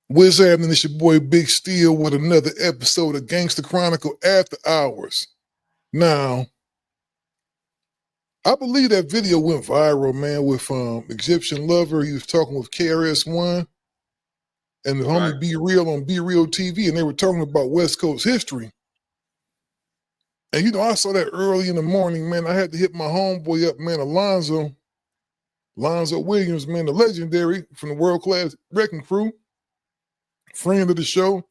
What's happening? It's your boy Big Steel with another episode of Gangster Chronicle After Hours. Now, I believe that video went viral, man, with Egyptian Lover. He was talking with KRS-One and the homie Be Real on Be Real TV, and they were talking about West Coast history. And, I saw that early in the morning, man. I had to hit my homeboy up, man, Lonzo Williams, man, the legendary from the World Class Wrecking Crew, friend of the show.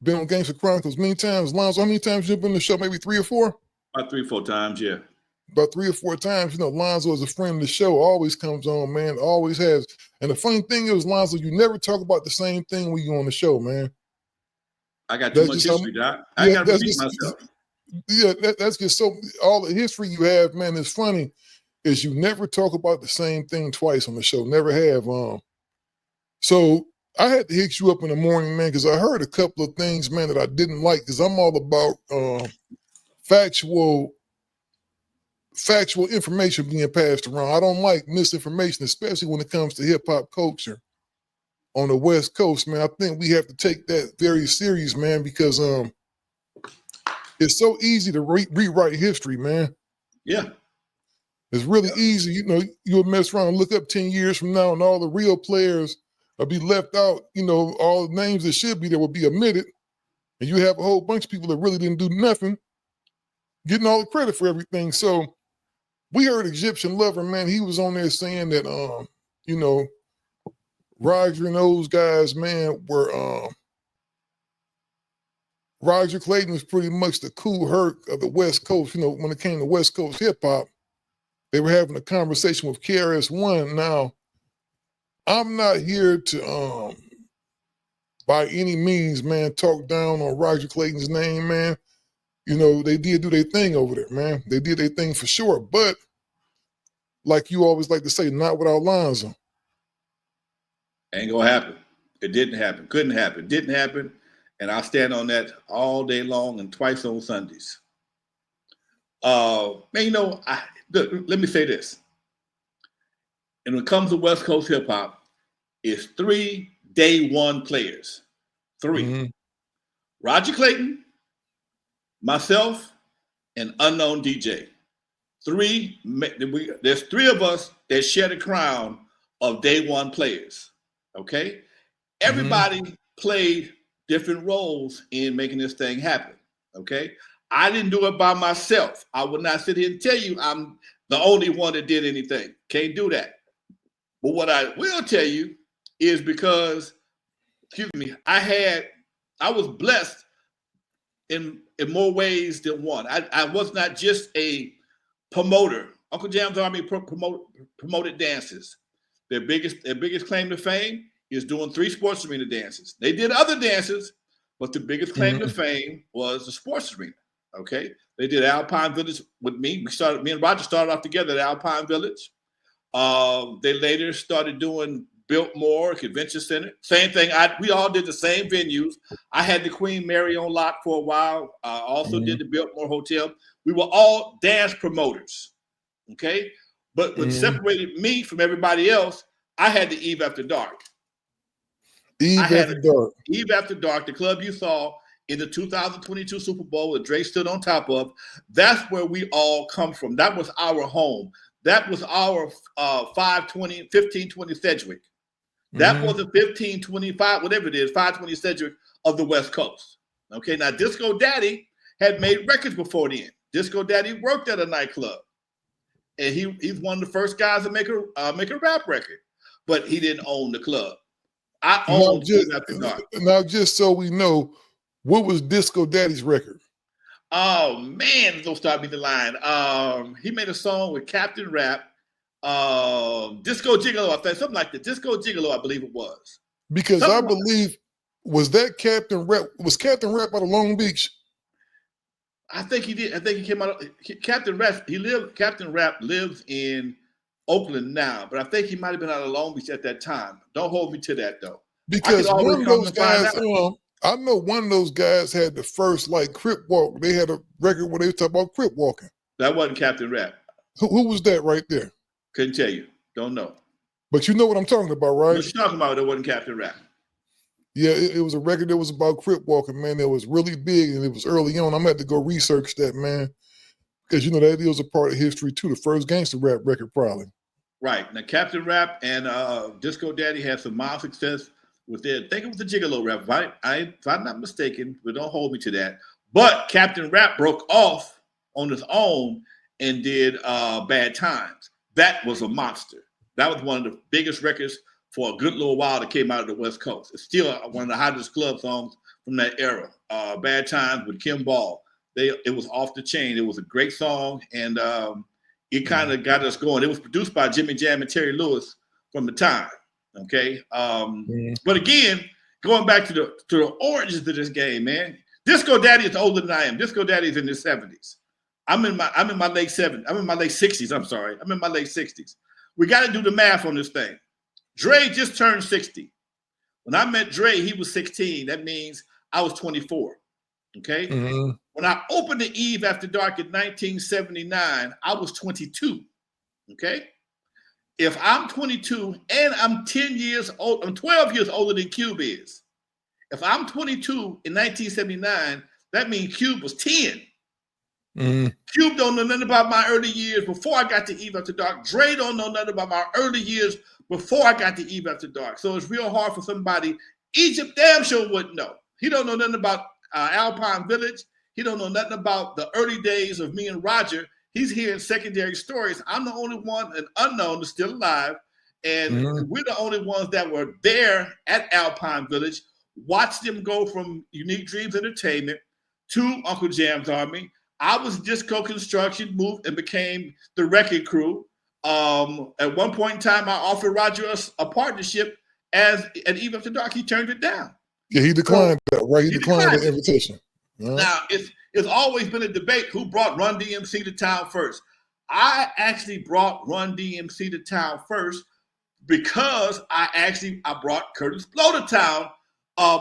Been on Gangster Chronicles many times. Lonzo, how many times you been on the show? Maybe 3 or 4? About 3 or 4 times, yeah. About 3 or 4 times. Lonzo is a friend of the show. Always comes on, man. Always has. And the funny thing is, Lonzo, you never talk about the same thing when you're on the show, man. I got too much history, Doc. I got to repeat myself. Yeah, that's just so, all the history you have, man, is funny, is you never talk about the same thing twice on the show. Never have. So I had to hit you up in the morning, man, because I heard a couple of things, man, that I didn't like, because I'm all about factual information being passed around. I don't like misinformation, especially when it comes to hip-hop culture on the West Coast, man. I think we have to take that very serious, man, because it's so easy to rewrite history, man. Yeah. It's really easy. You'll mess around and look up 10 years from now, and all the real players will be left out. All the names that should be there will be omitted. And you have a whole bunch of people that really didn't do nothing getting all the credit for everything. So we heard Egyptian Lover, man. He was on there saying that, Roger and those guys, man, were, Roger Clayton was pretty much the Kool Herc of the West Coast. When it came to West Coast hip hop, they were having a conversation with KRS-One. Now, I'm not here to, by any means, man, talk down on Roger Clayton's name, man. They did do their thing over there, man. They did their thing for sure. But like you always like to say, not without Lonzo. Ain't gonna happen. It didn't happen. Couldn't happen. Didn't happen. And I'll stand on that all day long and twice on Sundays. Man, let me say this. And when it comes to West Coast hip hop, it's 3 day one players. 3. Mm-hmm. Roger Clayton, myself, and Unknown DJ. 3. There's 3 of us that share the crown of day one players. Okay? Everybody played different roles in making this thing happen. Okay? I didn't do it by myself. I would not sit here and tell you I'm the only one that did anything. Can't do that. But what I will tell you is because, I was blessed in more ways than one. I was not just a promoter. Uncle Jam's Army promoted dances. Their biggest claim to fame is doing 3 sports arena dances. They did other dances, but the biggest claim to fame was the sports arena. Okay, they did Alpine Village with me. Me and Roger started off together at Alpine Village. They later started doing Biltmore Convention Center. Same thing. We all did the same venues. I had the Queen Mary on lock for a while. Also did the Biltmore Hotel. We were all dance promoters. Okay, but what separated me from everybody else, I had the Eve After Dark. Eve After Dark, the club you saw in the 2022 Super Bowl that Dre stood on top of. That's where we all come from. That was our home. That was our 1520 Sedgwick. That was the 1525, whatever it is, 520 Sedgwick of the West Coast. Okay, now Disco Daddy had made records before then. Disco Daddy worked at a nightclub. And he's one of the first guys to make a rap record. But he didn't own the club. I owned Eve After Dark. Now, just so we know, what was Disco Daddy's record? Oh, man, don't start me the line. He made a song with Captain Rap, Disco Gigolo, I think, something like that. Disco Gigolo, I believe it was. Because something I believe, was that Captain Rap? Was Captain Rap out of Long Beach? I think he did. I think he came out. Captain Rap lives in Oakland now, but I think he might have been out of Long Beach at that time. Don't hold me to that though. Because one of those guys, I know one of those guys had the first Crip walk. They had a record where they were talking about Crip walking. That wasn't Captain Rap. Who was that right there? Couldn't tell you. Don't know. But you know what I'm talking about, right? What you talking about? That wasn't Captain Rap. Yeah, it was a record that was about crip walking, man. That was really big, and it was early on. I'm going to have to go research that, man, because you know that is a part of history too. The first gangster rap record, probably. Right. Now, Captain Rap and Disco Daddy had some mild success with their, I think it was the Gigolo rap, right? If I'm not mistaken, but don't hold me to that. But Captain Rap broke off on his own and did Bad Times. That was a monster. That was one of the biggest records for a good little while that came out of the West Coast. It's still one of the hottest club songs from that era. Bad Times with Kim Ball. It was off the chain. It was a great song, and it kind of got us going. It was produced by Jimmy Jam and Terry Lewis from the time. Okay. But again, going back to the origins of this game, man. Disco Daddy is older than I am. Disco Daddy is in his 70s. I'm in my late 70s. I'm in my late 60s. I'm sorry. I'm in my late 60s. We got to do the math on this thing. Dre just turned 60. When I met Dre, he was 16. That means I was 24. Okay. Mm-hmm. When I opened the Eve After Dark in 1979, I was 22. Okay. If I'm 22 and I'm 10 years old, I'm 12 years older than Cube is. If I'm 22 in 1979, that means Cube was 10. Mm-hmm. Cube don't know nothing about my early years before I got to Eve After Dark. Dre don't know nothing about my early years before I got to Eve After Dark. So it's real hard for somebody. Egypt damn sure wouldn't know. He don't know nothing about Alpine Village. He don't know nothing about the early days of me and Roger. He's hearing secondary stories. I'm the only one, an unknown, that's still alive. And we're the only ones that were there at Alpine Village, watched them go from Unique Dreams Entertainment to Uncle Jam's Army. I was Disco Construction, moved and became the Wrecking Crew. At one point in time, I offered Roger a partnership as an Eve After Dark. He turned it down. Yeah, he declined that, right? He declined the invitation. Now, it's always been a debate who brought Run DMC to town first. I actually brought Run DMC to town first because I brought Curtis Blow to town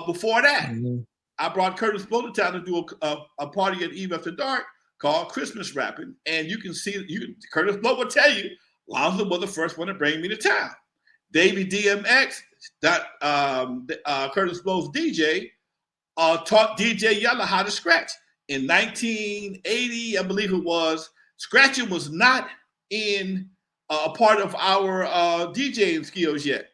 before that. Mm-hmm. I brought Curtis Blow to town to do a party at Eve After Dark called Christmas Rapping. And you can see, Curtis Blow will tell you, Lonzo was the first one to bring me to town. Davey DMX, Curtis Blow's DJ, taught DJ Yella how to scratch. In 1980, I believe it was, scratching was not in a part of our DJing skills yet.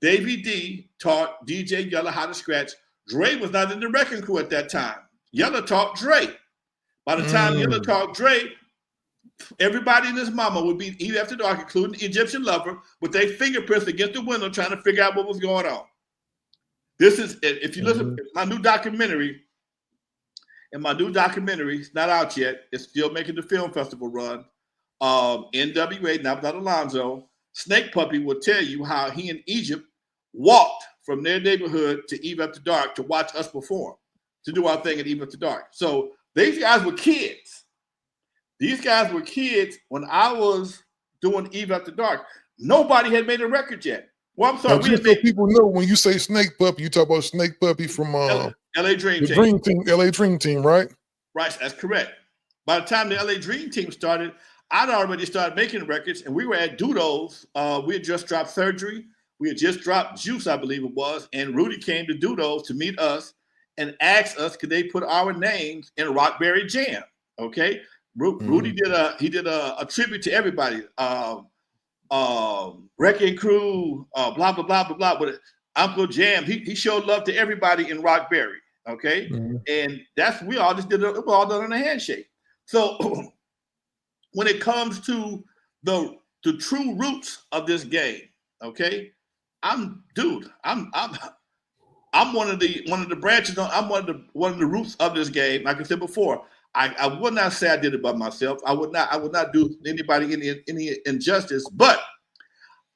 Davey D taught DJ Yella how to scratch. Dre was not in the Wrecking Crew at that time. Yella taught Dre. By the time Yella taught Dre, everybody and his mama would be Eve After Dark, including the Egyptian Lover, with their fingerprints against the window trying to figure out what was going on. This is, if you listen to my new documentary, it's not out yet. It's still making the film festival run. NWA, now without Alonzo, Snake Puppy will tell you how he in Egypt walked from their neighborhood to Eve After Dark to watch us perform, to do our thing at Eve After Dark. So these guys were kids. These guys were kids when I was doing Eve After Dark. Nobody had made a record yet. Well, I'm sorry. Just so people know, when you say Snake Puppy, you talk about Snake Puppy from LA Dream Team. LA Dream Team, right? Right, that's correct. By the time the LA Dream Team started, I'd already started making records, and we were at Dudo's. We had just dropped Surgery. We had just dropped Juice, I believe it was, and Rudy came to Dudo's to meet us and asked us, could they put our names in Rockberry Jam? Okay. Rudy did a tribute to everybody. Wrecking Crew, blah, blah, blah, blah, blah. But Uncle Jam, he showed love to everybody in Rockberry. Okay. And we all just it was all done on a handshake. So when it comes to the true roots of this game, okay, I'm one of the branches. I'm one of the roots of this game. Like I said before, I would not say I did it by myself. I would not do anybody any injustice, but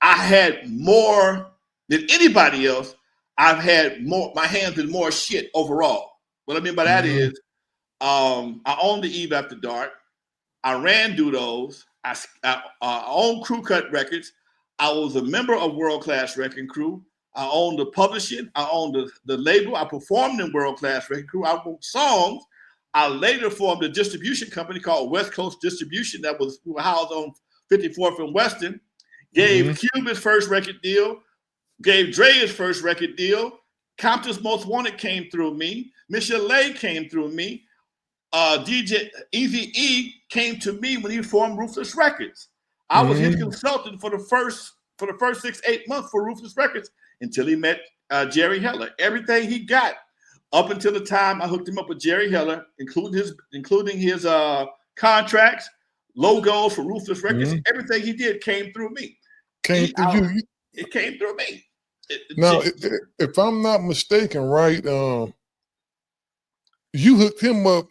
I had more than anybody else. I've had more, my hands in more shit overall. What I mean by that is, I owned the Eve After Dark. I ran Dudos. I owned Crew Cut Records. I was a member of World Class Wrecking Crew. I owned the publishing. I owned the label. I performed in World Class Wrecking Crew. I wrote songs. I later formed a distribution company called West Coast Distribution that was housed on 54th and Western. Gave Cube his first record deal. Gave Dre his first record deal. Compton's Most Wanted came through me. Michelle came through me. DJ Eazy-E came to me when he formed Ruthless Records. I was his consultant for the first 6-8 months for Ruthless Records until he met Jerry Heller. Everything he got up until the time I hooked him up with Jerry Heller, including his contracts, logos for Ruthless Records, everything he did came through me. It came through me. Now, if I'm not mistaken, right? You hooked him up.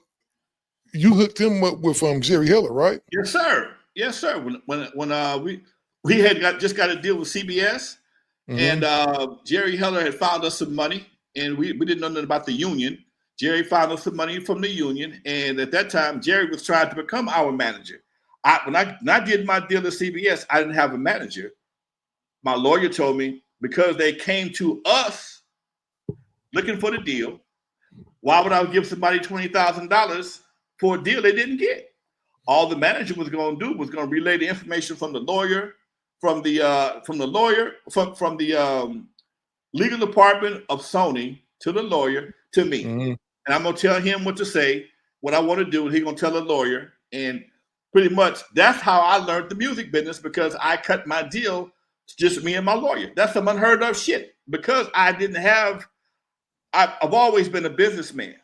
You hooked him up with Jerry Heller, right? Yes, sir. Yes, sir. When we had just got a deal with CBS, and Jerry Heller had found us some money, and we didn't know nothing about the union. Jerry found us some money from the union, and at that time, Jerry was trying to become our manager. When I did my deal at CBS, I didn't have a manager. My lawyer told me because they came to us looking for the deal, why would I give somebody $20,000 for a deal they didn't get? All the manager was going to do was going to relay the information from the lawyer, from the legal department of Sony to the lawyer to me, and I'm going to tell him what to say, what I want to do, and he's going to tell the lawyer. And pretty much that's how I learned the music business, because I cut my deal just me and my lawyer. That's some unheard of shit, because I've always been a businessman.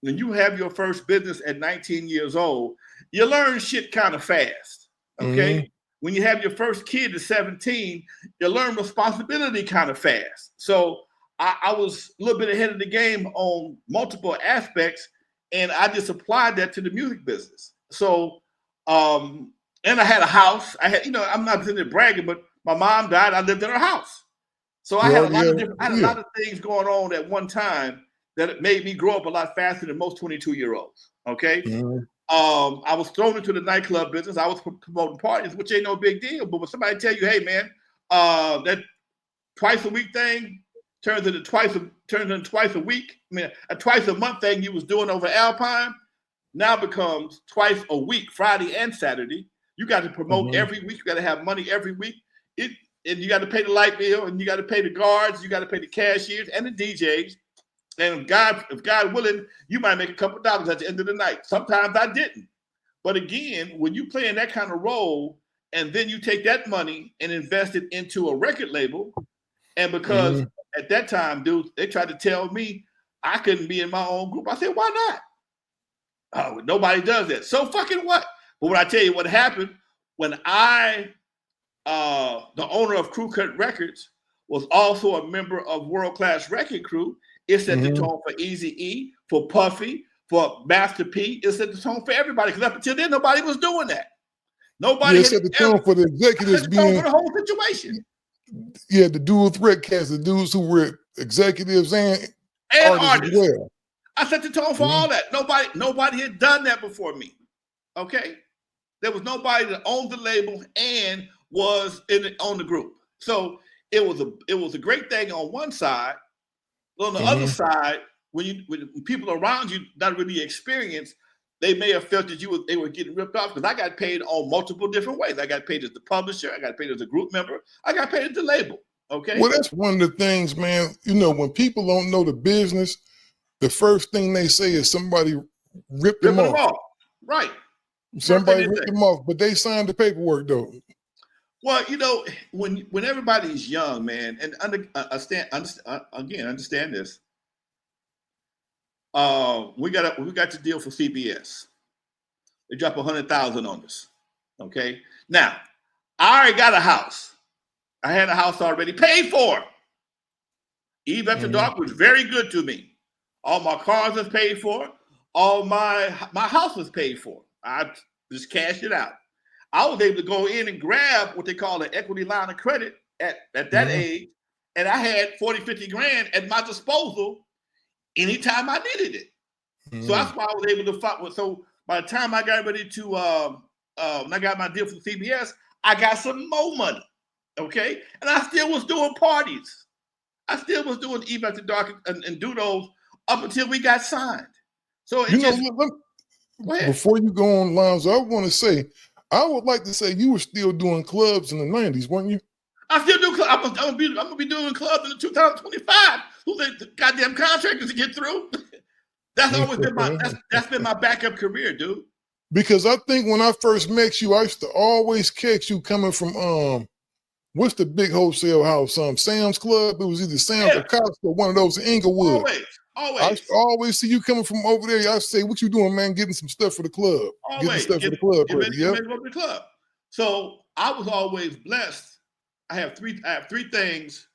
When you have your first business at 19 years old, you learn shit kind of fast, okay? When you have your first kid at 17, you learn responsibility kind of fast. So I was a little bit ahead of the game on multiple aspects, and I just applied that to the music business. So, and I had a house. I'm not sitting there bragging, but my mom died. I lived in her house. So I had a lot of things going on at one time that it made me grow up a lot faster than most 22-year-olds. Okay. I was thrown into the nightclub business. I was promoting parties, which ain't no big deal. But when somebody tell you, hey man, that twice a week thing turns into twice a week. I mean, a twice a month thing you was doing over Alpine now becomes twice a week, Friday and Saturday. You got to promote every week. You got to have money every week. And you got to pay the light bill, and you got to pay the guards, you got to pay the cashiers and the DJs. And if God willing, you might make a couple of dollars at the end of the night. Sometimes I didn't. But again, when you play in that kind of role, and then you take that money and invest it into a record label, and because at that time, dude, they tried to tell me I couldn't be in my own group. I said, why not? Oh, nobody does that. So fucking what? But when I tell you what happened, when the owner of Crew Cut Records was also a member of World Class Record Crew, it set the tone for Eazy-E, for Puffy, for Master P. It set the tone for everybody, because up until then, nobody was doing that. Nobody had set the tone for the executives being for the whole situation. Yeah, the dual threat cast, the dudes who were executives and artists as well. I set the tone for all that. Nobody had done that before me. Okay, there was nobody that owned the label and was on the group. So it was a great thing on one side. But on the other side, when people around you not really experienced, they may have felt that they were getting ripped off, because I got paid on multiple different ways. I got paid as the publisher, I got paid as a group member, I got paid as the label. Okay. Well, that's one of the things, man. When people don't know the business, the first thing they say is somebody ripped them off. Right. Somebody ripped them off, but they signed the paperwork though. Well, when everybody's young, man, and understand this. We got to deal for CBS. They drop $100,000 on us. Okay. Now, I already got a house. I had a house already paid for. Eve After Dark was very good to me. All my cars was paid for. All my house was paid for. I just cashed it out. I was able to go in and grab what they call an equity line of credit at that age. And I had 40, 50 grand at my disposal anytime I needed it. So that's why I was able to fight with. So by the time I got ready to, when I got my deal from CBS, I got some more money. Okay. And I still was doing parties. I still was doing Eve After Dark and do those up until we got signed. So before you go on, Lonzo, I want to say, I would like to say you were still doing clubs in the 90s, weren't you? I still do. I'm gonna be doing clubs in 2025. Who's the goddamn contractors to get through? That's always been that's been my backup career, dude. Because I think when I first met you, I used to always catch you coming from what's the big wholesale house? Sam's Club. It was either Sam's or Costco, one of those in Inglewood. Always. I used to always see you coming from over there. I say, "What you doing, man? Getting some stuff for the club. Getting stuff for the club, ready. Yep. The club." So I was always blessed. I have three things.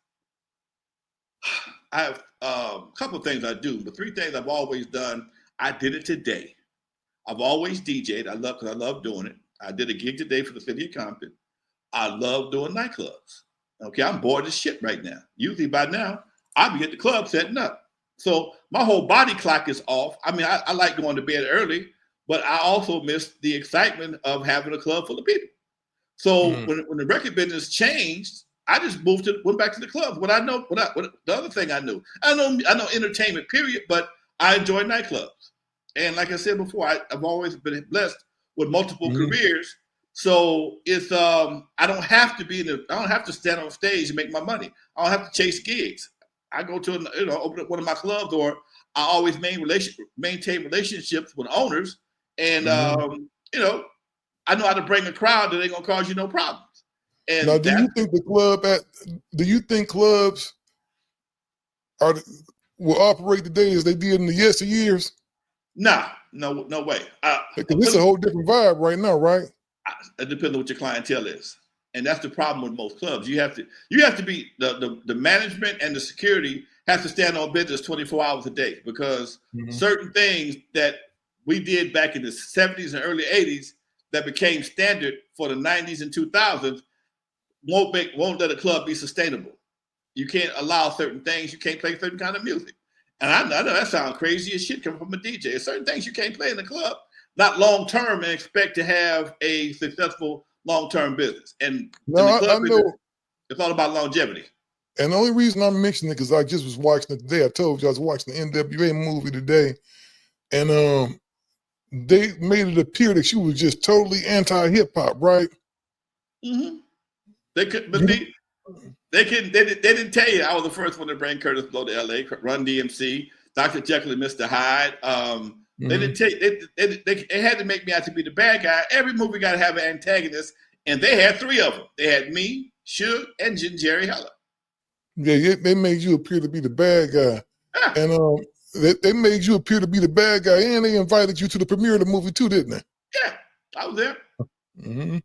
I have a couple of things I do, but three things I've always done. I did it today. I've always DJ'd. Because I love doing it. I did a gig today for the city of Compton. I love doing nightclubs. Okay, I'm bored as shit right now. Usually by now, I'll be at the club setting up. So my whole body clock is off. I mean, I like going to bed early, but I also miss the excitement of having a club full of people. So when the record business changed, I just went back to the clubs. The other thing I know entertainment, period, but I enjoy nightclubs. And like I said before, I've always been blessed with multiple careers. So it's I don't have to stand on stage and make my money. I don't have to chase gigs. I go to open up one of my clubs, or I always maintain relationships with owners, and I know how to bring a crowd that ain't gonna cause you no problems. And now, do you think clubs will operate today as they did in the yesteryears? Nah, no way. Because it's a whole different vibe right now, right? It depends on what your clientele is, and that's the problem with most clubs. You have to be the management and the security has to stand on business 24 hours a day, because certain things that we did back in the 70s and early 80s that became standard for the 90s and 2000s won't let a club be sustainable. You can't allow certain things. You can't play certain kind of music. And I know that sounds crazy as shit coming from a DJ. There's certain things you can't play in the club, not long term, and expect to have a successful long term business. And no, I know it's all about longevity. And the only reason I'm mentioning it because I just was watching it today. I told you I was watching the NWA movie today, and they made it appear that she was just totally anti-hip hop, right? Mm-hmm. They could, but they didn't tell you I was the first one to bring Curtis Blow to LA, Run DMC, Dr. Jekyll and Mr. Hyde. They didn't tell you, they had to make me out to be the bad guy. Every movie got to have an antagonist, and they had three of them. They had me, Suge, and Jerry Heller. Yeah, they made you appear to be the bad guy. Yeah. And they made you appear to be the bad guy, and they invited you to the premiere of the movie too, didn't they? Yeah, I was there. Mm-hmm.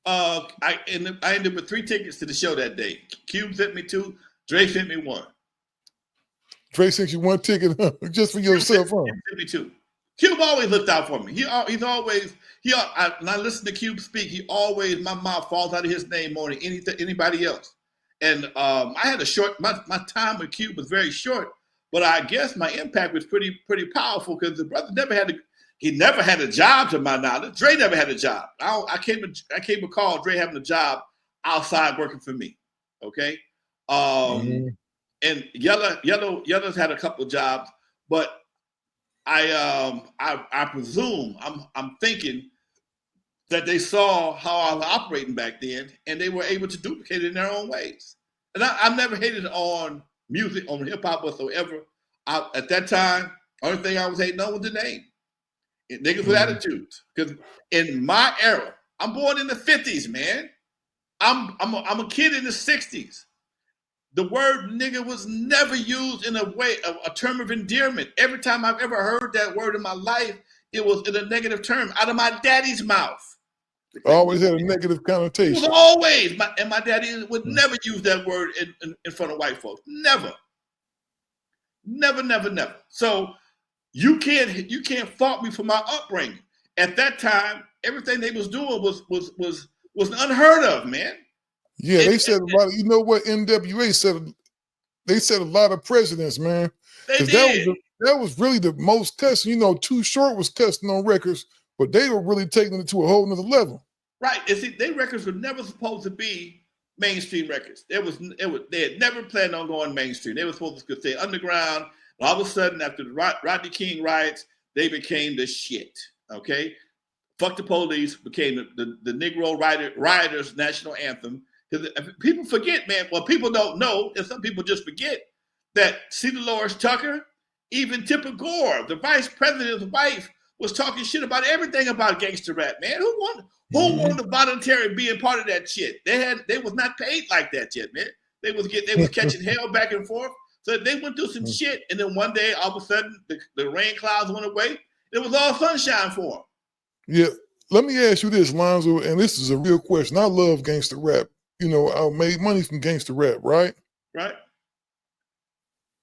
I ended up with 3 tickets to the show that day. Cube sent me 2. Dre sent me 1. Dre sent you 1 ticket just for yourself, huh? He sent me 2. Cube always looked out for me. He's always when I listen to Cube speak, my mouth falls out of his name more than anybody else. And I had my time with Cube was very short, but I guess my impact was pretty powerful because the brother never had a job to my knowledge. Dre never had a job. I can't recall Dre having a job outside working for me. Okay. And Yella's had a couple of jobs, but I presume I'm thinking that they saw how I was operating back then, and they were able to duplicate it in their own ways. And I've never hated on music, on hip hop whatsoever. At that time, only thing I was hating on was the name. Niggas with attitudes. Because in my era, I'm born in the 50s, man. I'm a kid in the 60s. The word nigga was never used in a term of endearment. Every time I've ever heard that word in my life, it was in a negative term out of my daddy's mouth. Always had a negative connotation. It was always. My daddy would never use that word in front of white folks. Never. Never. So you can't fault me for my upbringing. At that time, everything they was doing was unheard of, man. Yeah, they said a lot. You know what NWA said? They said a lot of presidents, man. They did. That was really the most cussing. You know, Too Short was cussing on records, but they were really taking it to a whole nother level. Right. And see, their records were never supposed to be mainstream records. They had never planned on going mainstream. They were supposed to stay underground. And all of a sudden, after the Rodney King riots, they became the shit. Okay. Fuck the Police became the Negro Rioters national anthem. Because people forget, man. Well, people don't know, and some people just forget that C. Dolores Tucker, even Tipper Gore, the vice president's wife, was talking shit about everything about gangster rap, man. Who wanted to voluntarily be a part of that shit? They was not paid like that yet, man. They was catching hell back and forth. So they went through some shit, and then one day, all of a sudden, the rain clouds went away. It was all sunshine for them. Yeah. Let me ask you this, Lonzo, and this is a real question. I love gangster rap. You know, I made money from gangster rap, right? Right.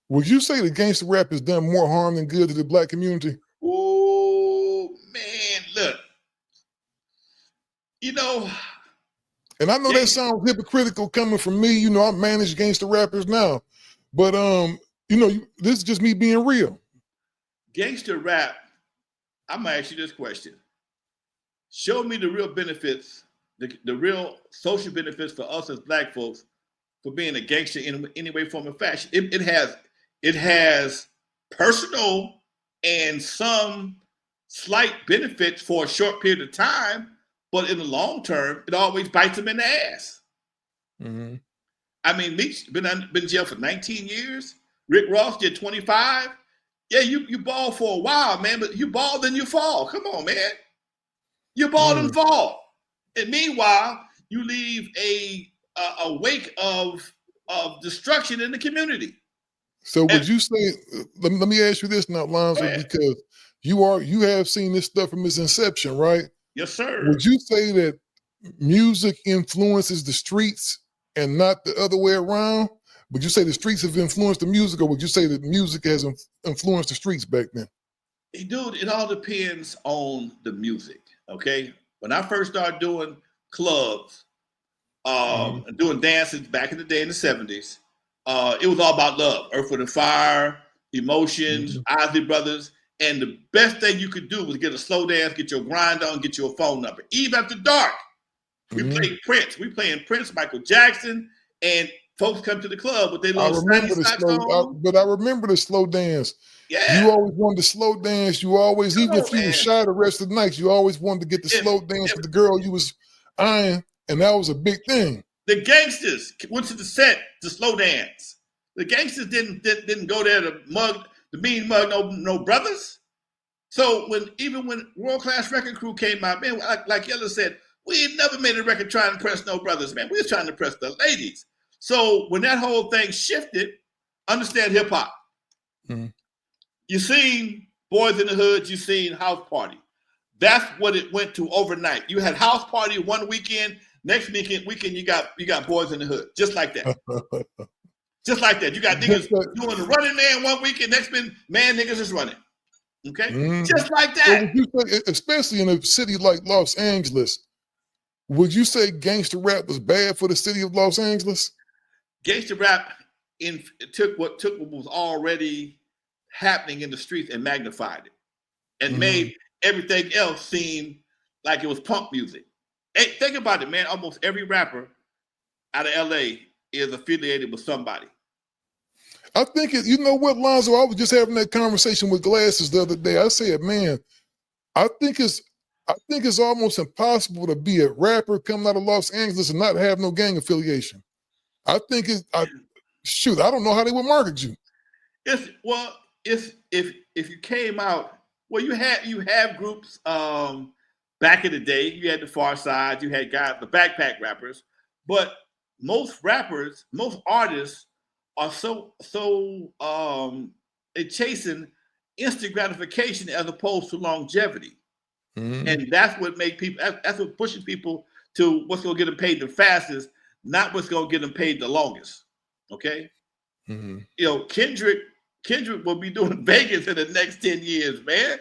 Would you say that gangster rap has done more harm than good to the black community? Oh, man, look. You know. And I know that sounds hypocritical coming from me. You know, I manage gangster rappers now. But, you know, this is just me being real. Gangster rap, I'm going to ask you this question. Show me the real benefits, the real social benefits for us as black folks for being a gangster in any way, form, or fashion. It has personal and some slight benefits for a short period of time, but in the long term, it always bites them in the ass. Mm-hmm. I mean, Meek's been in jail for 19 years. Rick Ross did 25. Yeah, you ball for a while, man, but you ball, then you fall. Come on, man. You ball and fall. And meanwhile, you leave a wake of destruction in the community. So would you say, let me ask you this now, Lonzo, because you have seen this stuff from its inception, right? Yes, sir. Would you say that music influences the streets and not the other way around? Would you say the streets have influenced the music, or would you say that music has influenced the streets back then? Dude, it all depends on the music, okay? When I first started doing clubs, doing dances back in the day in the 70s, it was all about love. Earth, Wind, and Fire, Emotions, Isley Brothers. And the best thing you could do was get a slow dance, get your grind on, get your phone number. Eve After Dark. We played Prince. We playing Prince, Michael Jackson, and folks come to the club with their little snotty socks on. But I remember the slow dance. Yeah. You always wanted to slow dance. You always, even if you were shy the rest of the night, you always wanted to get the slow dance with the girl you was eyeing, and that was a big thing. The Gangsters went to the set to slow dance. The Gangsters didn't go there to mean mug no brothers. So when World Class Record Crew came out, man, like Yella said, we ain't never made a record trying to impress no brothers, man. We was trying to impress the ladies. So when that whole thing shifted, understand hip hop. You seen Boys in the Hood, you seen House Party. That's what it went to overnight. You had House Party one weekend, next weekend you got Boys in the Hood, just like that. Just like that. You got niggas doing the Running Man one weekend, next man niggas is running. Okay? Just like that. So especially in a city like Los Angeles, would you say gangster rap was bad for the city of Los Angeles? Gangster rap took what was already happening in the streets and magnified it and made everything else seem like it was punk music. Hey, think about it, man. Almost every rapper out of LA is affiliated with somebody. I think you know what, Lonzo? I was just having that conversation with Glasses the other day. I said, man, I think it's almost impossible to be a rapper coming out of Los Angeles and not have no gang affiliation. I think I don't know how they would market you. If you came out, well, you have groups back in the day. You had the Far Side, you had guys, the backpack rappers, but most artists are so they're chasing instant gratification as opposed to longevity. And that's what that's what pushes people to what's going to get them paid the fastest, not what's going to get them paid the longest. Okay. You know, Kendrick will be doing Vegas in the next 10 years, man.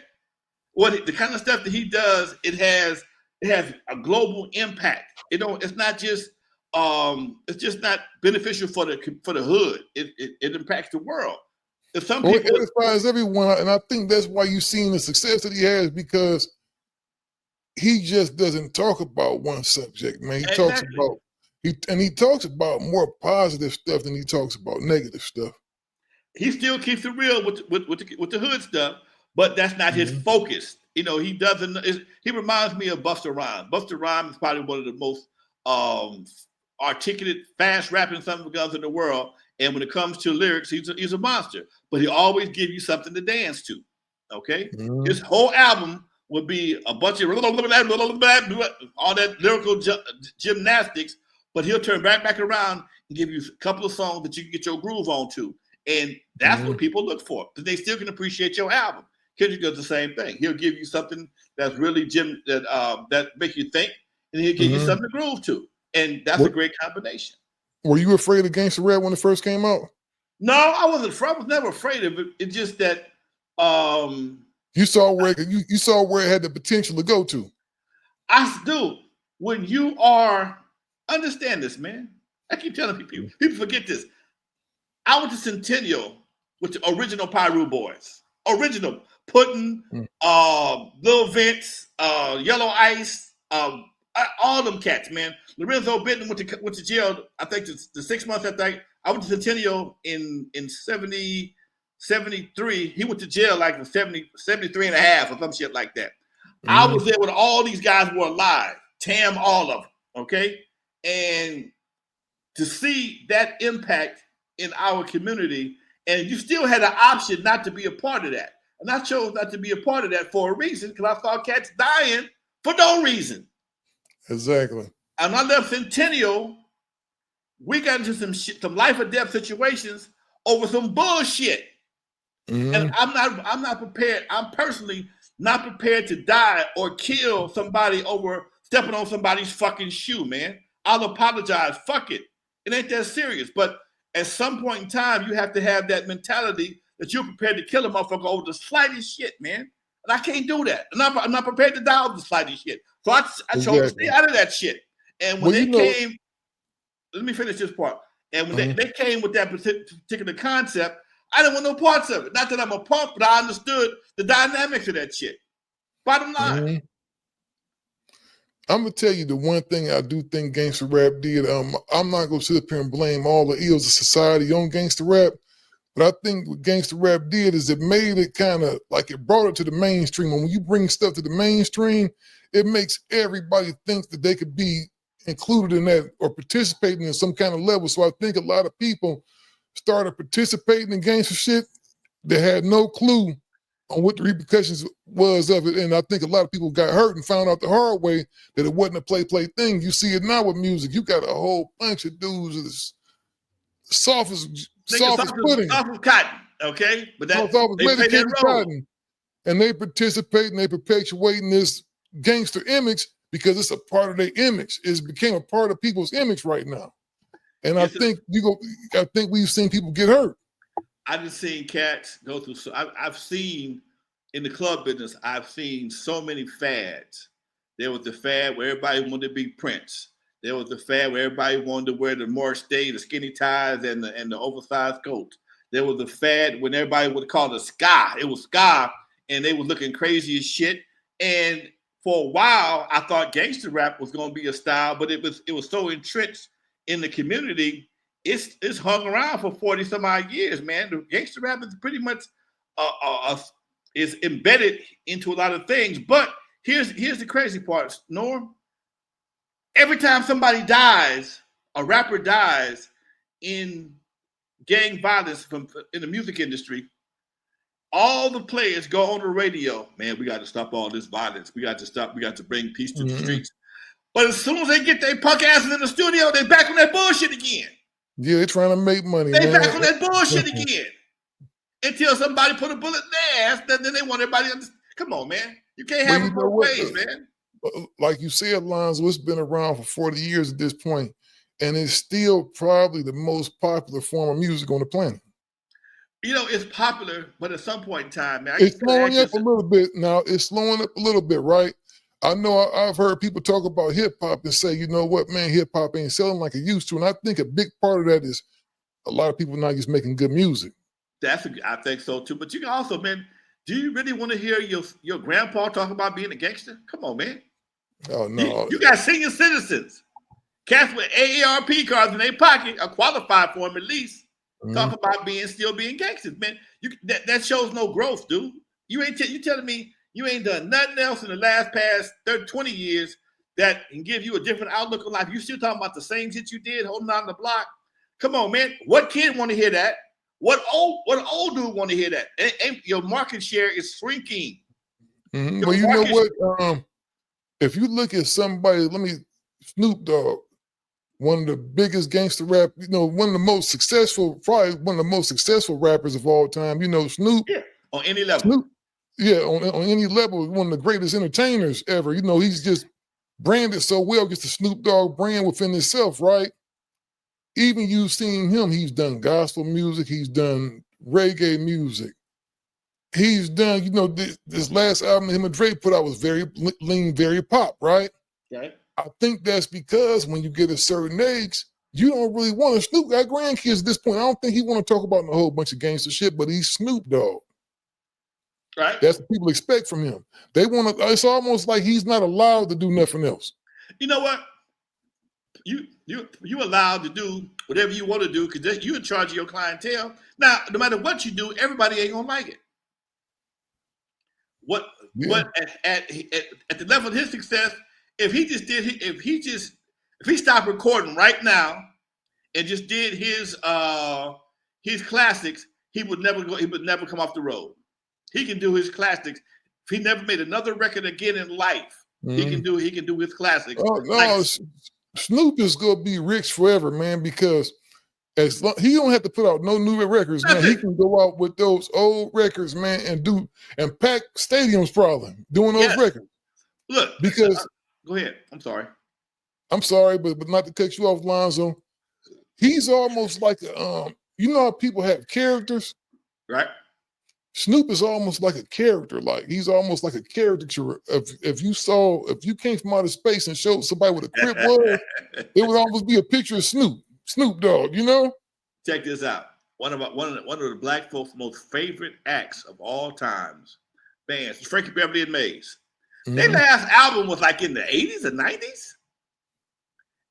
The kind of stuff that he does, it has a global impact. It's not just it's just not beneficial for the hood. It impacts the world. If some people, it edifies everyone, and I think that's why you've seen the success that he has, because he just doesn't talk about one subject, man. He talks about more positive stuff than he talks about negative stuff. He still keeps it real with the hood stuff, but that's not his focus. You know, he doesn't. He reminds me of Busta Rhymes. Busta Rhymes is probably one of the most articulate, fast rapping some of the guns in the world. And when it comes to lyrics, he's a monster. But he always give you something to dance to. Okay? His whole album would be a bunch of all that lyrical gymnastics, but he'll turn back around and give you a couple of songs that you can get your groove on to. And that's what people look for, because they still can appreciate your album. Kendrick does the same thing. He'll give you something that's really that make you think, and he'll give you something to groove to. And that's a great combination. Were you afraid of Gangster Rap when it first came out? No, I wasn't afraid. I was never afraid of it. It's just that you saw where you saw where it had the potential to go to. I do. When you are, understand this, man. I keep telling people forget this. I went to Centennial with the original Pyru Boys. Original. Puddin', Lil Vince, Yellow Ice, all them cats, man. Lorenzo Benton went to jail, I think the 6 months I think. I went to Centennial in 73. He went to jail like in 73 and a half or some shit like that. I was there when all these guys were alive. Tam, all of them, okay? And to see that impact in our community, and you still had an option not to be a part of that. And I chose not to be a part of that for a reason, because I saw cats dying for no reason. Exactly. And I left Centennial. We got into some life or death situations over some bullshit. And I'm not prepared. I'm personally not prepared to die or kill somebody over stepping on somebody's fucking shoe, man. I'll apologize. Fuck it. It ain't that serious. But at some point in time, you have to have that mentality that you're prepared to kill a motherfucker over the slightest shit, man. And I can't do that. And I'm not prepared to die over the slightest shit. So I chose to stay out of that shit. And when they came, let me finish this part. And when they came with that particular concept, I didn't want no parts of it. Not that I'm a punk, but I understood the dynamics of that shit. Bottom line. I'm gonna tell you the one thing I do think Gangster Rap did. I'm not gonna sit up here and blame all the ills of society on Gangster Rap, but I think what Gangster Rap did is it made it kind of like it brought it to the mainstream. And when you bring stuff to the mainstream, it makes everybody think that they could be included in that or participating in some kind of level. So I think a lot of people started participating in gangster shit. They had no clue on what the repercussions was of it. And I think a lot of people got hurt and found out the hard way that it wasn't a play thing. You see it now with music. You got a whole bunch of dudes that's soft as pudding. Soft as cotton, okay? But that they play their role. Cotton, and they participate and they perpetuating this gangster image because it's a part of their image. It became a part of people's image right now. And I think we've seen people get hurt. I've just seen cats go through. So I've seen in the club business, I've seen so many fads. There was the fad where everybody wanted to be Prince. There was the fad where everybody wanted to wear the Morris Day, the skinny ties, and the oversized coat. There was the fad when everybody would call it ska. It was ska, and they were looking crazy as shit. And for a while, I thought gangster rap was going to be a style, but it was so entrenched in the community. It's hung around for 40 some odd years, man. The gangster rap is pretty much is embedded into a lot of things. But here's the crazy part, Norm. Every time somebody dies, a rapper dies in gang violence in the music industry, all the players go on the radio. Man, we got to stop all this violence. We got to bring peace to the streets. But as soon as they get their punk asses in the studio, they back on that bullshit again. Yeah, they're trying to make money. They back on that bullshit again. Until somebody put a bullet in their ass, then they want everybody to come on, man. You can't have it both ways, man. Like you said, Lonzo, it's been around for 40 years at this point, and it's still probably the most popular form of music on the planet. You know, it's popular, but at some point in time, man, it's slowing up a little bit now. It's slowing up a little bit, right? I know I've heard people talk about hip hop and say, you know what, man, hip hop ain't selling like it used to. And I think a big part of that is a lot of people not just making good music. I think so too. But you can also, man, do you really want to hear your grandpa talk about being a gangster? Come on, man. Oh, no. You got senior citizens. Cats with AARP cards in their pocket are qualified for them at least. Talk about still being gangsters, man. That shows no growth, dude. You telling me you ain't done nothing else in the past 20 years that can give you a different outlook on life. You still talking about the same shit you did, holding on the block. Come on, man. What kid want to hear that? What old dude want to hear that? And your market share is shrinking. Well, you know what? If you look at somebody, Snoop Dogg, one of the biggest gangster rap, one of the most successful, probably one of the most successful rappers of all time. Snoop. Yeah, on any level. Snoop, yeah, on any level, one of the greatest entertainers ever. He's just branded so well, gets the Snoop Dogg brand within itself, right? Even you've seen him, he's done gospel music, he's done reggae music. He's done, this last album him and Drake put out was very lean, very pop, right? Okay. I think that's because when you get a certain age, you don't really want to. Snoop got grandkids at this point. I don't think he want to talk about a whole bunch of gangster shit, but he's Snoop Dogg. Right. That's what people expect from him. They want to. It's almost like he's not allowed to do nothing else. You know what? You allowed to do whatever you want to do because you're in charge of your clientele. Now, no matter what you do, everybody ain't gonna like it. What at the level of his success, if he stopped recording right now and just did his classics, he would never come off the road. He can do his classics. If he never made another record again in life, he can do his classics. Oh no, Snoop is gonna be rich forever, man, because he don't have to put out no new records, man. He can go out with those old records, man, and pack stadiums probably doing those records. Look, because go ahead. I'm sorry, but not to cut you off, Lonzo. He's almost like how people have characters, right? Snoop is almost like a character. Like he's almost like a caricature. If you came from outer space and showed somebody what a Crip was, it would almost be a picture of Snoop Dogg. Check this out. One of the black folks' most favorite acts of all times, bands, Frankie Beverly and Maze. Their last album was like in the 80s or 90s.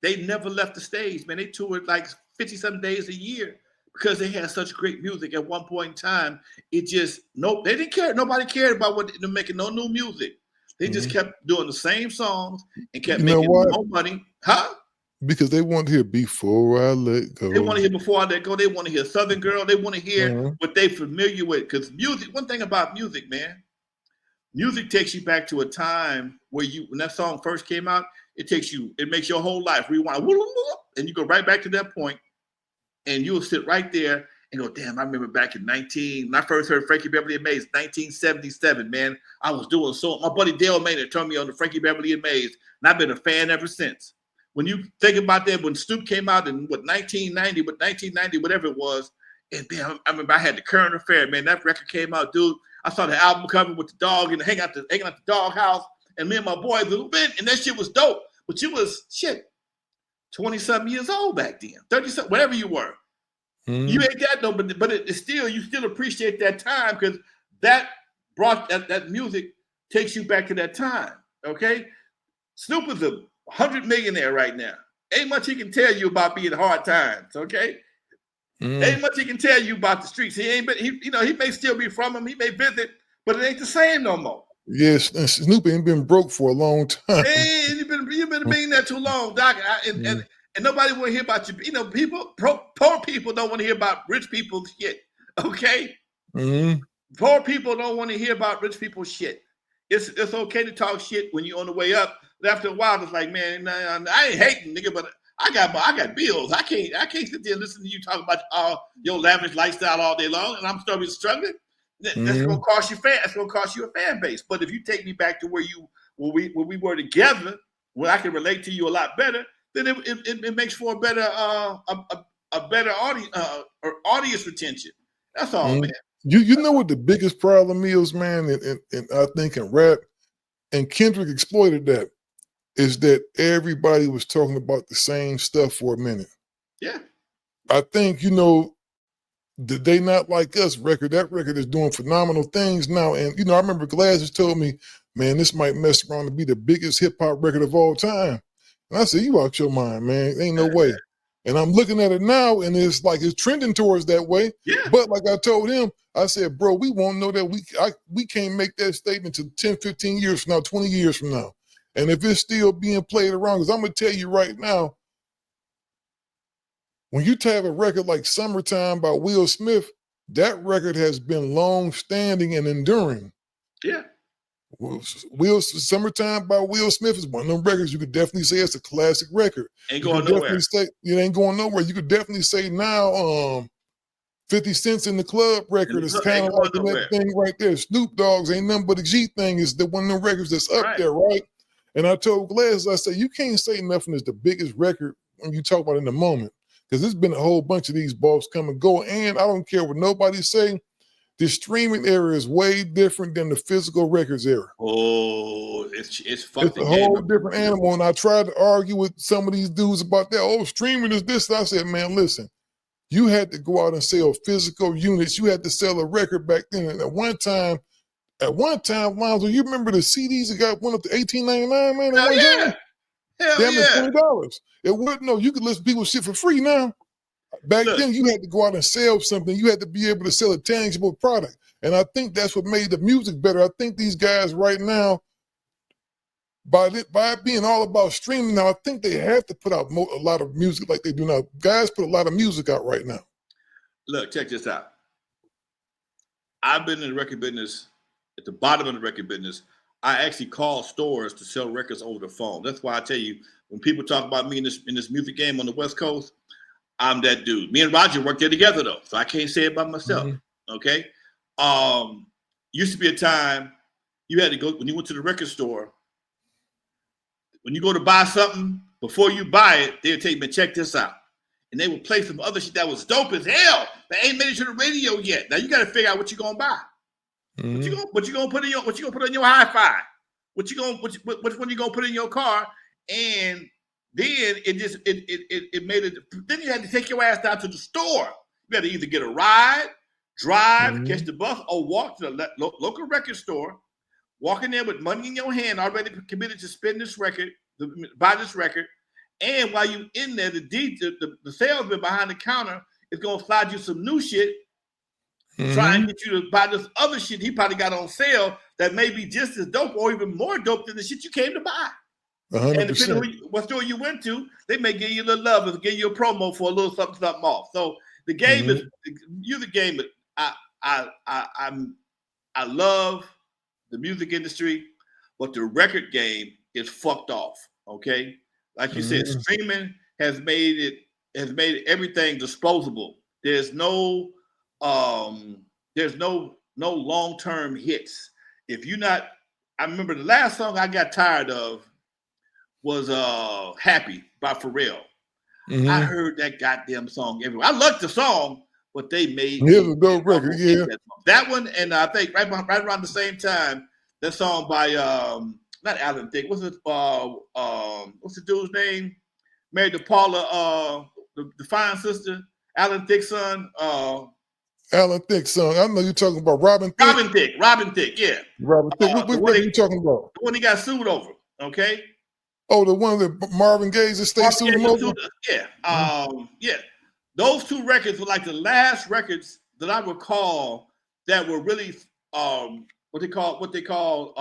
They never left the stage, man. They toured like 50-some days a year because they had such great music. At one point in time, they didn't care. Nobody cared about what they're making no new music. They just kept doing the same songs and kept making more money. Huh? Because they want to hear Before I Let Go. They want to hear Before I Let Go. They want to hear Southern Girl. They want to hear what they're familiar with. Because music, one thing about music, man, music takes you back to a time where when that song first came out, it makes your whole life rewind. And you go right back to that point, and you'll sit right there and go, damn, I remember back in when I first heard Frankie Beverly and Maze, 1977, man. I was doing my buddy Dale Maynard turned me on to Frankie Beverly and Maze, and I've been a fan ever since. When you think about that, when Snoop came out in 1990, whatever it was, and man, I remember I had the Current Affair, man. That record came out, dude. I saw the album cover with the dog and hanging out the dog house, and me and my boy a little bit, and that shit was dope. But you was 20-something years old back then, 30-something, whatever you were. You ain't that though, but it's still, you still appreciate that time because that brought that music takes you back to that time. Okay, Snoop is a 100 millionaire right now. Ain't much he can tell you about being hard times. Okay, ain't much he can tell you about the streets. He may still be from them. He may visit, but it ain't the same no more. Yes, and Snoop ain't been broke for a long time. Hey, you've been being there too long, Doc. And nobody want to hear about you. Poor people don't want to hear about rich people's shit. Okay, poor people don't want to hear about rich people's shit. It's okay to talk shit when you're on the way up. But after a while, it's like, man, I ain't hating, nigga, but I got bills. I can't sit there and listen to you talk about your lavish lifestyle all day long, and I'm still struggling. That's gonna cost you That's gonna cost you a fan base. But if you take me back to where we were together, where I can relate to you a lot better, then it makes for a better audience or audience retention. That's all, man. You know what the biggest problem is, man, and I think in rap, and Kendrick exploited that, is that everybody was talking about the same stuff for a minute. Yeah. I think, the They Not Like Us record, that record is doing phenomenal things now. And, I remember Glasses told me, man, this might mess around to be the biggest hip hop record of all time. And I said, you out your mind, man. Ain't no way. And I'm looking at it now, and it's like it's trending towards that way. Yeah. But like I told him, I said, bro, we won't know that we can't make that statement to 10, 15 years from now, 20 years from now. And if it's still being played around, because I'm gonna tell you right now, when you have a record like Summertime by Will Smith, that record has been long-standing and enduring. Yeah. Summertime by Will Smith is one of them records you could definitely say it's a classic record. Ain't going nowhere. Say it ain't going nowhere. You could definitely say now 50 Cents in the Club record is kind of like that thing right there. Snoop Dogg's Ain't Nothing But a G Thing is the one of them records that's up there, right? And I told Glass, I said, you can't say nothing is the biggest record when you talk about it in the moment. Because there's been a whole bunch of these balls come and go. And I don't care what nobody say, the streaming era is way different than the physical records era. Oh, it's a whole different animal. And I tried to argue with some of these dudes about that. Oh, streaming is this. And I said, man, listen, you had to go out and sell physical units. You had to sell a record back then. And at one time, Lonzo, you remember the CDs that went up to $18.99, man? Hell yeah. Damn it, $20. It wasn't you could listen to people shit for free now. Back then, you had to go out and sell something. You had to be able to sell a tangible product. And I think that's what made the music better. I think these guys right now, by it being all about streaming now, I think they have to put out a lot of music like they do now. Guys put a lot of music out right now. Look, check this out. I've been in the record business, at the bottom of the record business. I actually call stores to sell records over the phone. That's why I tell you, when people talk about me in this music game on the West Coast, I'm that dude. Me and Roger worked there together though, so I can't say it by myself. Mm-hmm. Okay. Used to be a time you had to go when you went to the record store. When you go to buy something, before you buy it, they'll tell you, man, check this out. And they would play some other shit that was dope as hell, but ain't made it to the radio yet. Now you got to figure out what you're gonna buy. Mm-hmm. What you gonna put in your hi-fi? Which one you gonna put in your car? And then it made it. Then you had to take your ass down to the store. You had to either get a ride, drive, catch the bus, or walk to the local record store. Walk in there with money in your hand, already committed to spend this record, buy this record. And while you in there, the salesman behind the counter is gonna slide you some new shit. Try and get you to buy this other shit he probably got on sale that may be just as dope or even more dope than the shit you came to buy. 100%. And depending on what store you went to, they may give you a little love and give you a promo for a little something off. So the game is music game. I love the music industry, but the record game is fucked off. Okay, like you said, streaming has made everything disposable. There's no long-term hits. If you're not, I remember the last song I got tired of was Happy by Pharrell. I heard that goddamn song everywhere. I loved the song, but they made a dope record, yeah. That one, and I think right around the same time, that song by not Alan Thicke. What's the dude's name? Married to Paula, the fine sister, Alan Thicke's son. Alan Thicke's son. I know you're talking about Robin Thicke. Robin Thicke, yeah. Robin Thicke. What record are you talking about? The one he got sued over, okay? Oh, the one that Marvin Gaye's estate sued him over? Yeah. Yeah. Those two records were like the last records that I recall that were really what they call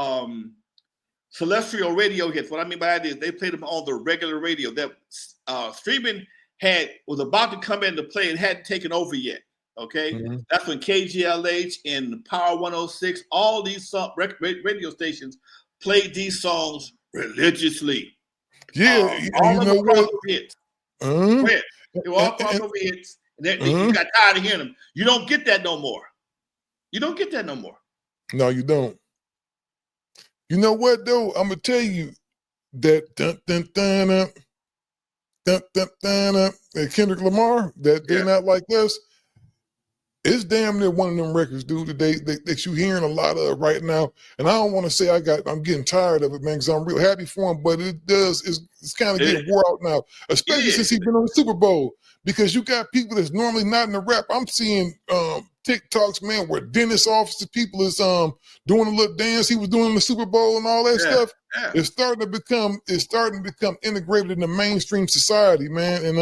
celestial radio hits. What I mean by that is they played them on the regular radio. That streaming was about to come into play and hadn't taken over yet. Okay, that's when KGLH and Power 106, all these radio stations played these songs religiously. Yeah, all of them crossover hits. They were all crossover hits, and you got tired of hearing them. You don't get that no more. No, you don't. You know what though? I'm gonna tell you that that Kendrick Lamar, that They're Not Like Us. It's damn near one of them records, dude, that you hearing a lot of right now. And I don't want to say I'm getting tired of it, man, because I'm real happy for him, but it's kind of getting wore out now, especially since he's been on the Super Bowl. Because you got people that's normally not in the rap. I'm seeing TikToks, man, where dentist offices people is doing a little dance he was doing in the Super Bowl and all that stuff. Yeah. It's starting to become integrated in the mainstream society, man. And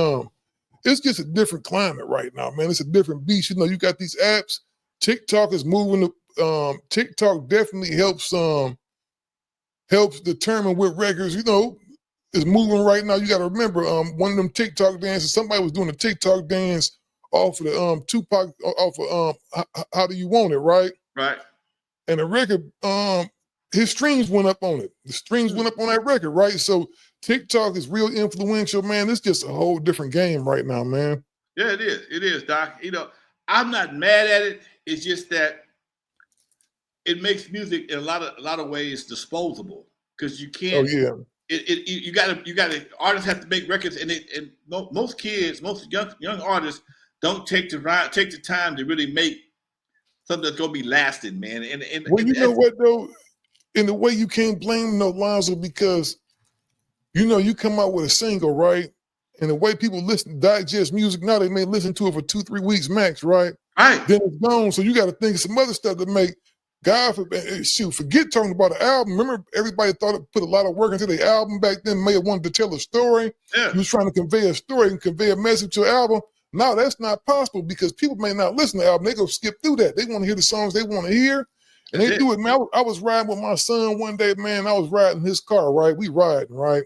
it's just a different climate right now, man. It's a different beast. You know, you got these apps. TikTok is moving. TikTok definitely helps helps determine what records, is moving right now. You got to remember, one of them TikTok dances, somebody was doing a TikTok dance off of the Tupac, off of How Do You Want It, right? Right. And the record, his streams went up on it. The streams went up on that record, right? So TikTok is real influential, man. It's just a whole different game right now, man. Yeah, it is. It is, Doc. I'm not mad at it. It's just that it makes music in a lot of ways disposable because you can't. Oh yeah. You gotta. Artists have to make records, and most kids, most young artists don't take the time to really make something that's gonna be lasting, man. Well, you know what though, in the way you can't blame no Lonzo, because you come out with a single, right? And the way people digest music now, they may listen to it for 2-3 weeks max, right? Right. Then it's gone. So you got to think of some other stuff to make. God forbid, forget talking about an album. Remember, everybody thought it put a lot of work into the album back then. May have wanted to tell a story. Yeah. You was trying to convey a story and convey a message to an album. Now that's not possible because people may not listen to the album. They go skip through that. They want to hear the songs they want to hear. And they do it, man. I was riding with my son one day, man. I was riding his car, right? We riding, right?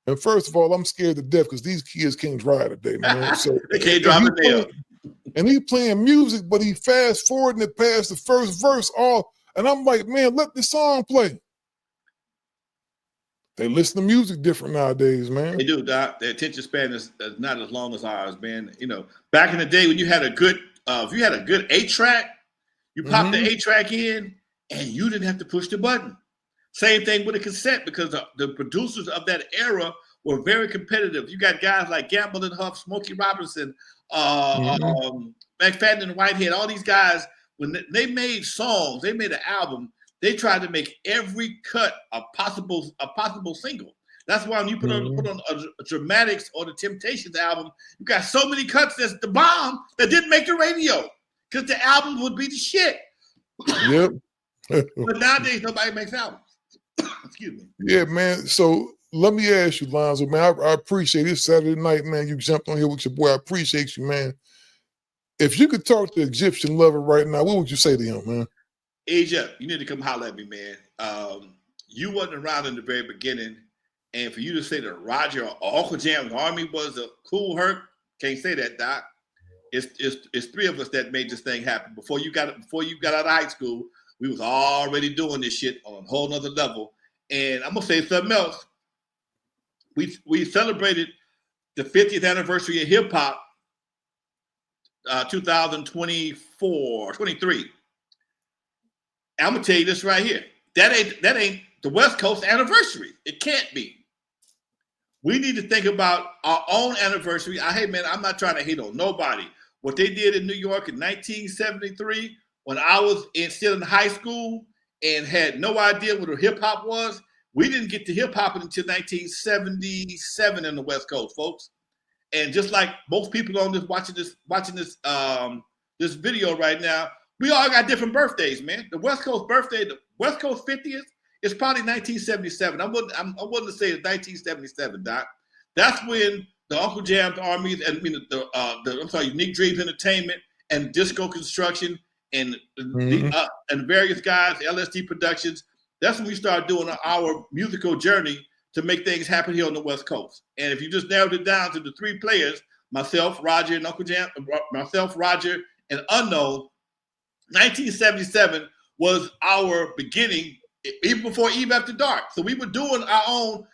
And first of all, I'm scared to death because these kids can't drive today, man. So they can't drive it now. And he playing music, but he fast forwarding it past the first verse and I'm like, man, let the song play. They listen to music different nowadays, man. They do, Doc. Their attention span is not as long as ours, man. Back in the day when you had a good, if you had a good 8-track, you popped the 8-track in and you didn't have to push the button. Same thing with a cassette because the producers of that era were very competitive. You got guys like Gamble and Huff, Smokey Robinson, McFadden and Whitehead, all these guys, when they made songs, they made an album, they tried to make every cut a possible single. That's why when you put on a Dramatics or the Temptations album, you got so many cuts that's the bomb that didn't make the radio because the album would be the shit. Yep. But nowadays, nobody makes albums. Excuse me. Yeah, man. So let me ask you, Lonzo, man, I appreciate this Saturday night, man. You jumped on here with your boy. I appreciate you, man. If you could talk to Egyptian Lover right now, what would you say to him, man? Asia, you need to come holler at me, man. You wasn't around in the very beginning, and for you to say that Roger or Uncle Jam's Army was a cool hurt, can't say that, Doc. It's three of us that made this thing happen. Before you got out of high school, we was already doing this shit on a whole nother level. And I'm gonna say something else. We celebrated the 50th anniversary of hip hop, 2024, 23. I'm gonna tell you this right here. That ain't the West Coast anniversary. It can't be. We need to think about our own anniversary. Hey man, I'm not trying to hate on nobody. What they did in New York in 1973, when I was still in high school and had no idea what hip hop was, we didn't get to hip hop until 1977 in the West Coast, folks. And just like most people on this watching this video right now, we all got different birthdays, man. The West Coast birthday, the West Coast 50th is probably 1977. I wouldn't say it's 1977, Doc. That's when the Uncle Jam's Armies and Unique Dreams Entertainment and Disco Construction and and various guys, LSD Productions. That's when we started doing our musical journey to make things happen here on the West Coast. And if you just narrowed it down to the three players, myself, Roger, and Uncle Jam, myself, Roger, and Unknown, 1977 was our beginning, even before Eve After Dark. So we were doing our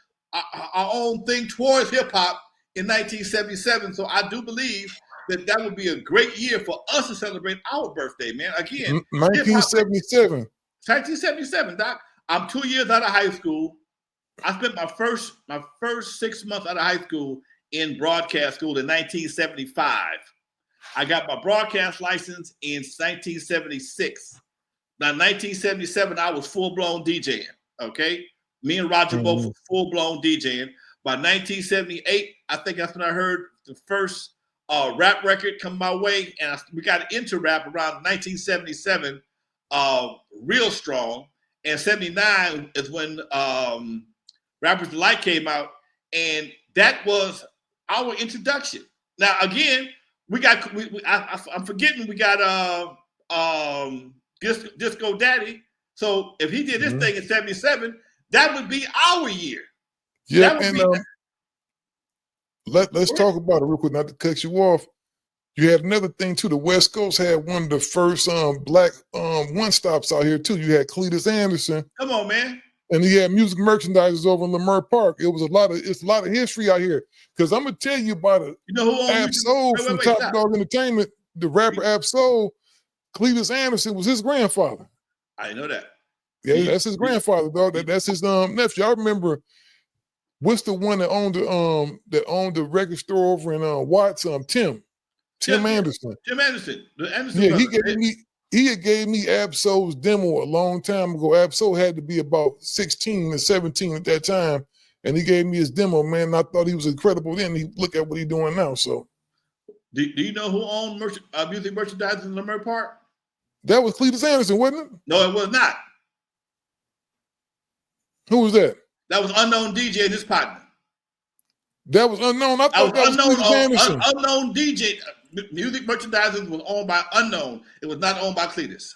own thing towards hip hop in 1977. So I do believe that would be a great year for us to celebrate our birthday, man. Again, 1977. 1977, Doc. I'm 2 years out of high school. I spent my first 6 months out of high school in broadcast school in 1975. I got my broadcast license in 1976. Now, 1977, I was full-blown DJing, okay? Me and Roger both were full-blown DJing. By 1978, I think that's when I heard the first rap record come my way, and we got into rap around 1977, real strong. And 79 is when Rappers Delight came out, and that was our introduction. Now, again, I'm forgetting we got Disco Daddy So if he did this thing in 77, that would be our year. Yeah, and let's talk about it real quick, not to cut you off. You had another thing too. The West Coast had one of the first black one stops out here too. You had Cletus Anderson. Come on, man. And he had music merchandisers over in Lamar Park. It's a lot of history out here. Because I'm gonna tell you about it. You know who owns Ab-Soul from Top Dog Entertainment, the rapper Ab-Soul, Cletus Anderson was his grandfather. I didn't know that. Yeah, that's his grandfather, dog. That's his nephew. I remember what's the one that owned the record store over in Watts? Tim Anderson. Tim Anderson. The Anderson yeah, brother. He had gave me Ab-Soul's demo a long time ago. Ab-Soul had to be about 16 and 17 at that time. And he gave me his demo, man. And I thought he was incredible then. Look at what he's doing now. So, do you know who owned music merchandising in Lamar Park? That was Cletus Anderson, wasn't it? No, it was not. Who was that? That was Unknown DJ and his partner. That was Unknown. I thought that was Cletus Anderson. Unknown DJ. Music merchandising was owned by Unknown. It was not owned by Cletus.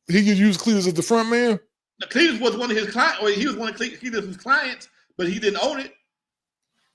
He could use Cletus as the front man? Cletus was one of his clients, or he was one of Cletus's clients, but he didn't own it.